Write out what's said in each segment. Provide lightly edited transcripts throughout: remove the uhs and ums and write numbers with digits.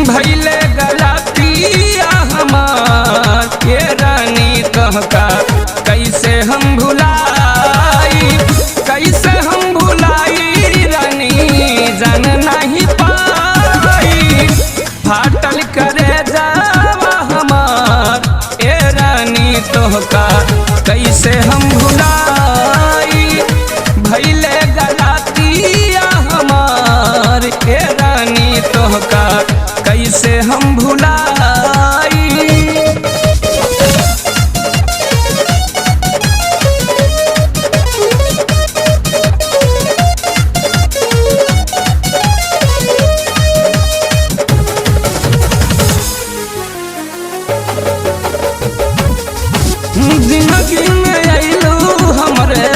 भइले गलतिया हमार के रानी तोहका कैसे हम भुलाई, कैसे हम भुलाई रानी जान नहीं पाई। फाटल करे जावा हमार ए रानी तोहका कैसे हम भुलाई। भइले गलतिया हमार ए रानी तोहका कैसे हम भुलाई। जिंदगी में अइलू हमरे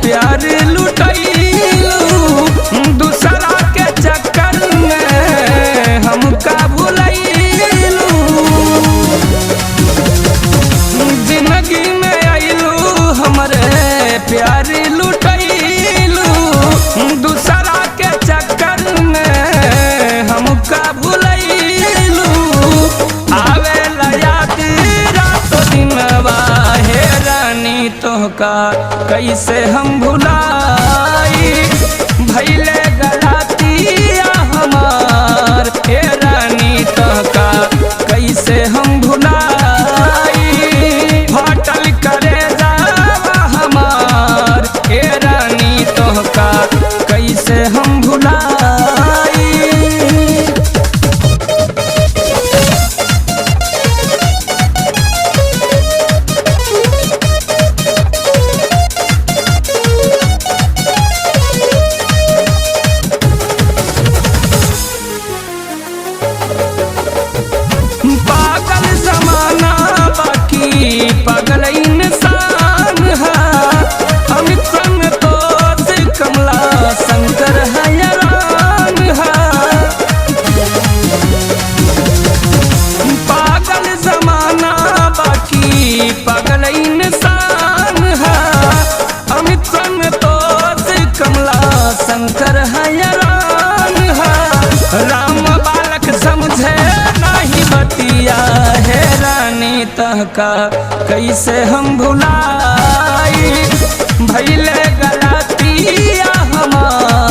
प्यार लुटैलू, दूसरा के चक्कर में हमका भुलैलू। जिंदगी में अइलू हमरे प्यार लुटैलू, दूसरा के चक्कर में हमका भुलैलू। आवे याद रात दिनवा हे रानी तोहका कैसे हम भुलाई। भइले गलतिया हमार हे रानी तोहका कैसे हम भुलाई। फाटल करे जावा हमार हे रानी तोहका कैसे हम भुलाई। पागल जमाना बाकी पागल इंसान है। अमित संग दोस्त कमला शंकर हैरान है। पागल जमाना बाकी पागल इंसान है। अमित संग दोस्त कमला शंकर हैरान है। राम बालक समझे नहीं बतिया है रानी तोहका कैसे हम भुलाई। भइले गलतिया हमार